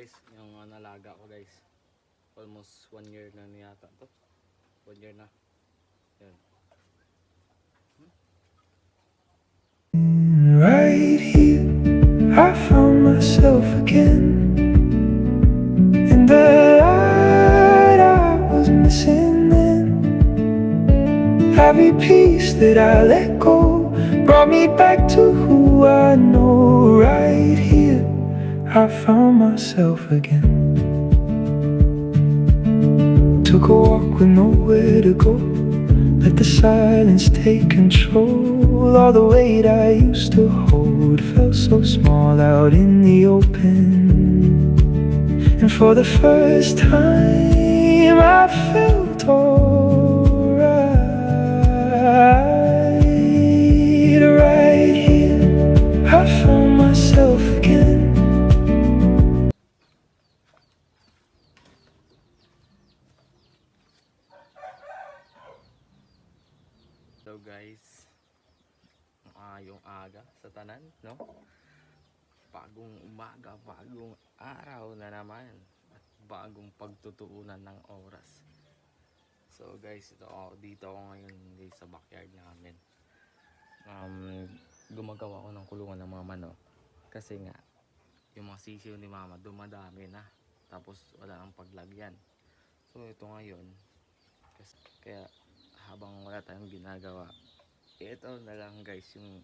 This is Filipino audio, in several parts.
guys, yung nalaga ko guys. Almost 1 year na niyata to. 1 year na. Yan. Right here, I found myself again. In the light I was missing then. Every piece that I let go brought me back to who I know. Right here, I found myself again. Took a walk with nowhere to go. Let the silence take control. All the weight I used to hold felt so small out in the open. And for the first time I felt alright. Right here, I found myself again. So guys, yung aga sa tanan, no? Bagong umaga, bagong araw na naman. At bagong pagtutuunan ng oras. So guys, dito ako ngayon guys, sa backyard namin. Gumagawa ako ng kulungan ng mga manok. Kasi nga, yung mga sisiw ni mama dumadami na. Tapos wala nang paglagyan. So ito ngayon, kaya habang wala tayong ginagawa, ito na lang guys yung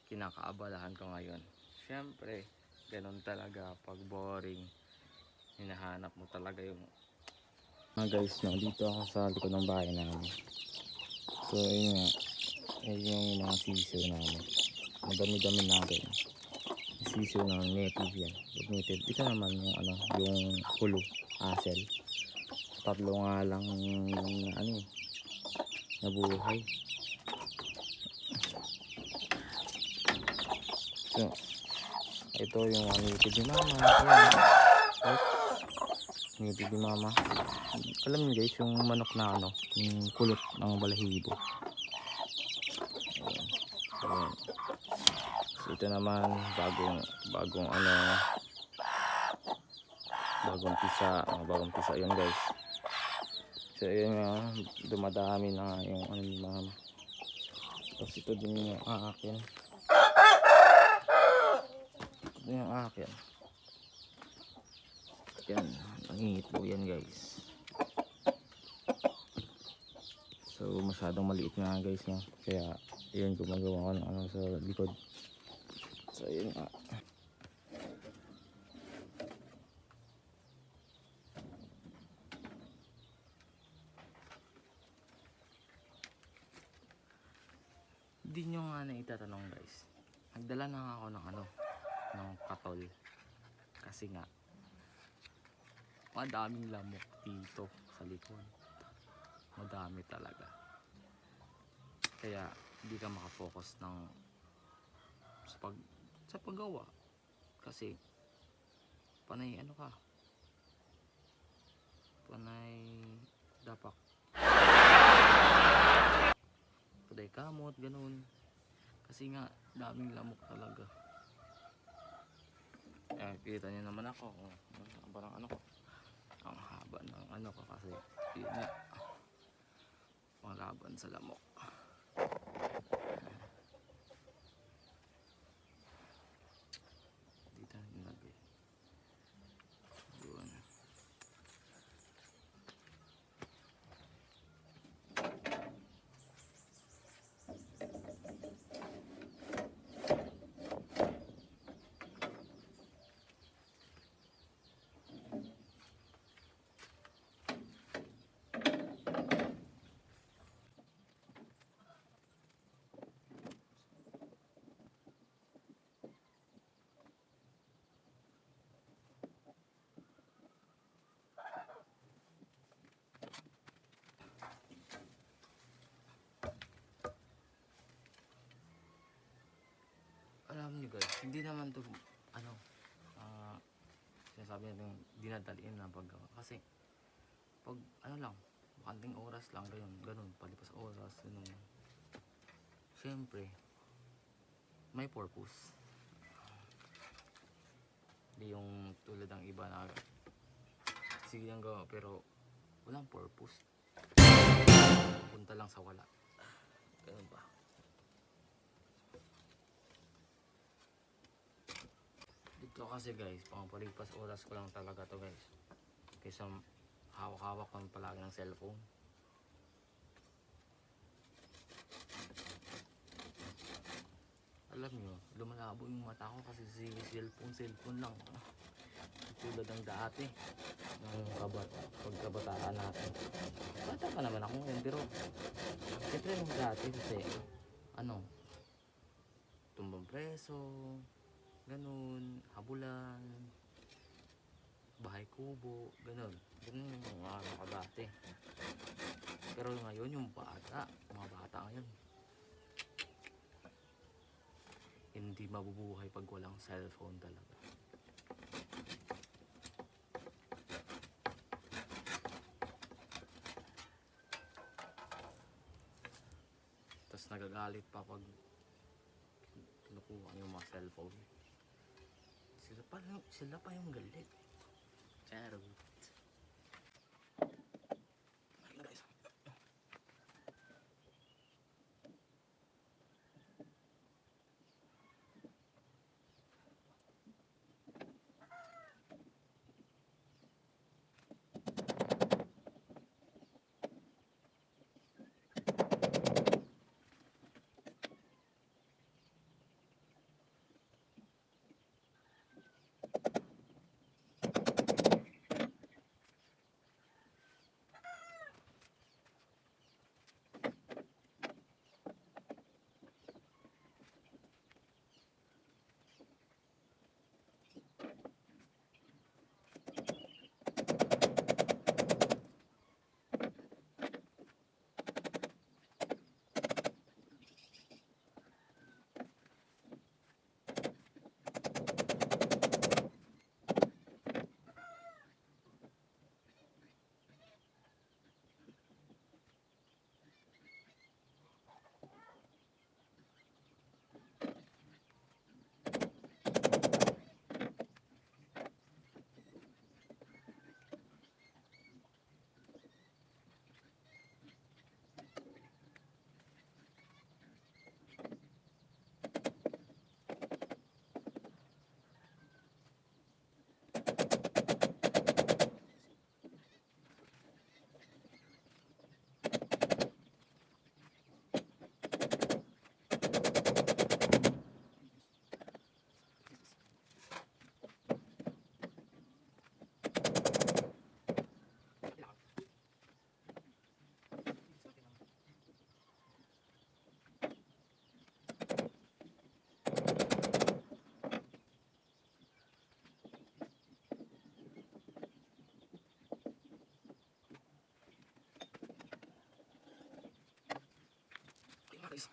kinakaabalahan ko ngayon. Syempre, ganun talaga pag boring, hinahanap mo talaga yung guys, no, dito ako sa likod ng bahay namin. So ayun nga, ayun yung mga sisiw namin. Madami-dami natin. Sisiw ng native yan. Native. Ito naman yung yung hulo, asel. Tatlo nga lang na nabuhay. So, ito yung native ni mama. Native ni mama. Alam niyo guys, yung manok na yung kulot ng balahibo. Ayan. So, ito naman bagong pisa yun guys. So ayun nga, dumadami na yung ni mama. Tapos ito din yung akin. Ito yung akin. Yan, nangihitlo yan guys. So masyadong maliit nga guys, no? Kaya yun, gumagawa ko ng sa likod. So ayun nga. Hindi nyo nga na itatanong guys, nagdala na ako ng ng katol. Kasi nga madaming lamok dito sa likod. Madami talaga. Kaya hindi ka makafocus sa paggawa. Kasi panay panay dapak. Paday kamot, ganun. Kasi nga daming lamok talaga. Kita niyo naman ako, parang ang haba ng ko kasi yun nga, panglaban sa lamok. Dito nilagay yun. Alam niyo guys, hindi naman to sinasabi natin dinadaliin na paggawa. Kasi pag lang, bakanting oras lang, ganun, palipas oras, ganun. Siyempre, may purpose. Hindi yung tulad ng iba siksikan gawa pero walang purpose. Punta lang sa wala. Ganun ba? Dito kasi guys, pangpalipas oras ko lang talaga to guys. Kaysa hawak-hawak ko palagi ng cellphone. Alam nyo, lumalabo yung mata ko kasi cellphone lang. Tulad ng dati, ng pagkabataan natin. Bata pa naman ako ngayon, pero siyempre nung dati kasi, tumbang preso, ganun, habulan, bahay kubo, ganun. Ganun yung mga ko dati. Pero ngayon yung mga bata ngayon, hindi mabubuhay pag walang cellphone talaga. Tapos nagagalit pa pag kinukuha yung mga cellphone. Sila pa yung galit. Charot. Ayun na guys. Guys.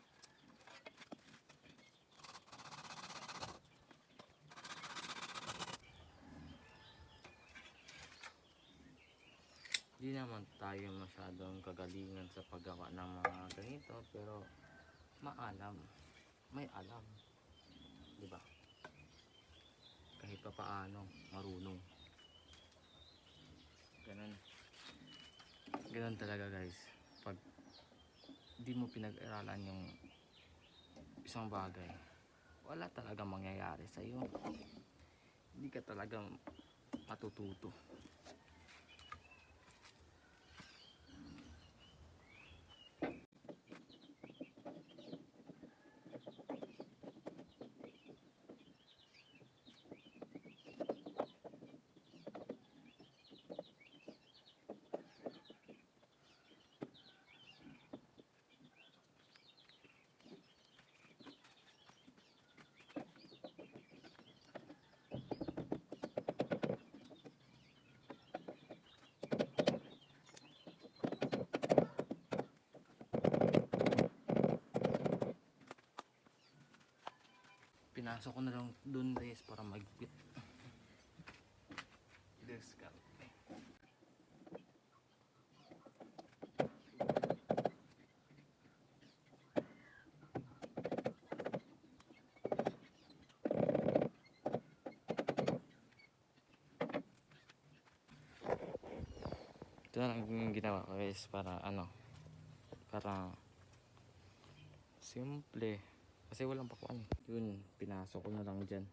Di naman tayo masyadong kagalingan sa paggawa ng mga ganito, pero may alam, di ba? Kahit pa paano marunong. Ganun talaga guys. Pag di mo pinag-aralan yung isang bagay, wala talagang mangyayari sa iyo. Hindi ka talagang matututo. Pinasok ko na lang dun guys para magpit. Discount. Ito na lang yung ginawa ko guys para para simple. Kasi walang pakuan. Yun, pinasok ko na lang dyan.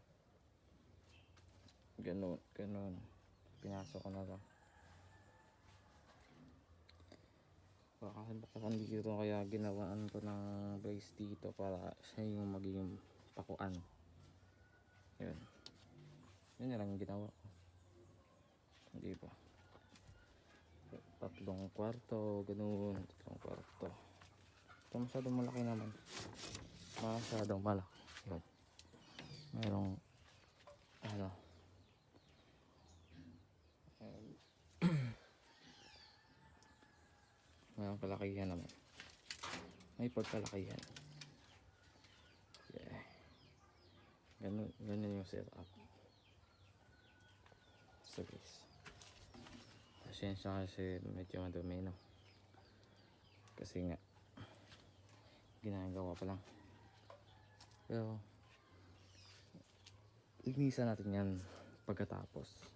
Ganun. Pinasok ko na lang. Bakasan dito kaya ginawaan ko ng brace dito para siya yung magiging pakuan. Yun. Yun na lang yung ginawa ko. Hindi ba? 3 kwarto, ganun. 3 kwarto. Ito masyadong malaki naman. Masyadong malaki. Yun. Mayroong mayroong kalakihan naman. May pagkalakihan. Yeah. Ganun yung setup. So guys, pasensya kasi medyo madumi, no? Kasi nga ginagawa pa lang. Pero linisan natin yan pagkatapos.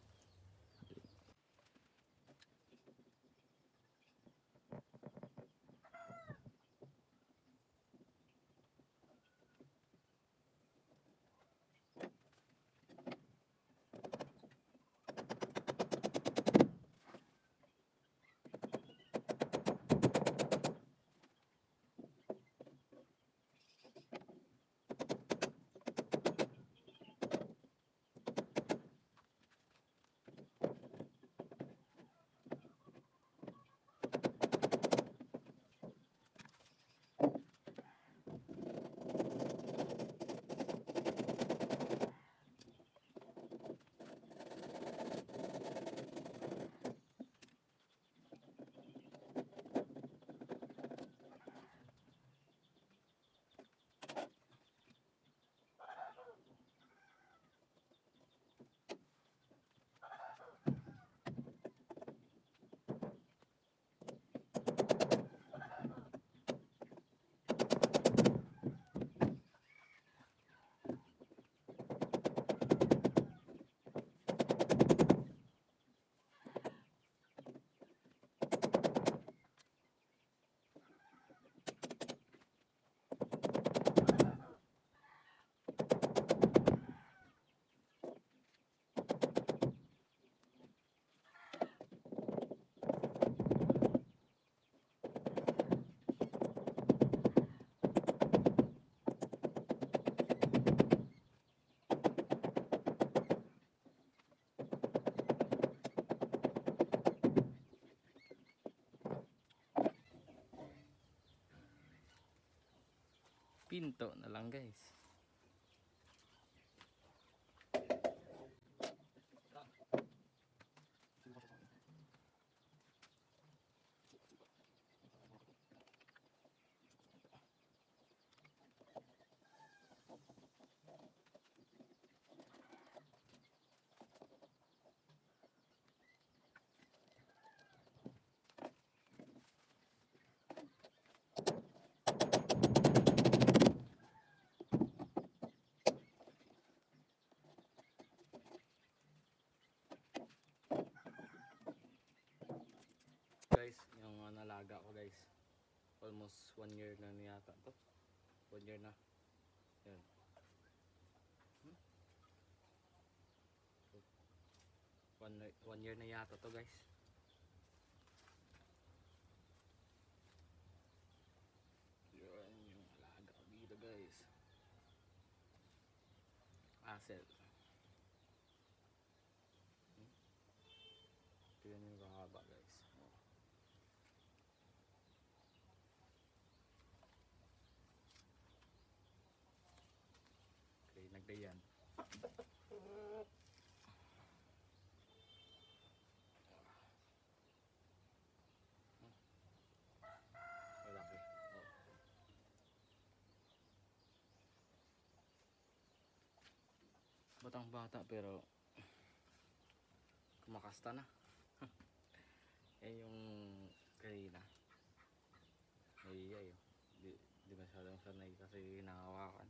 Pinto na lang guys. Guys, yung nalaga ko guys, almost 1 year na yata to. 1 year na. Yan. 1 year na yata to guys. Yan yung nalaga ko dito guys. Asset. Ito yan yung kahaba guys. Okay, nagdayan. Malaki. Batang bata pero kumakasta na. Yan yung kanina. Ay, di masyadong sanay kasi hinahawakan.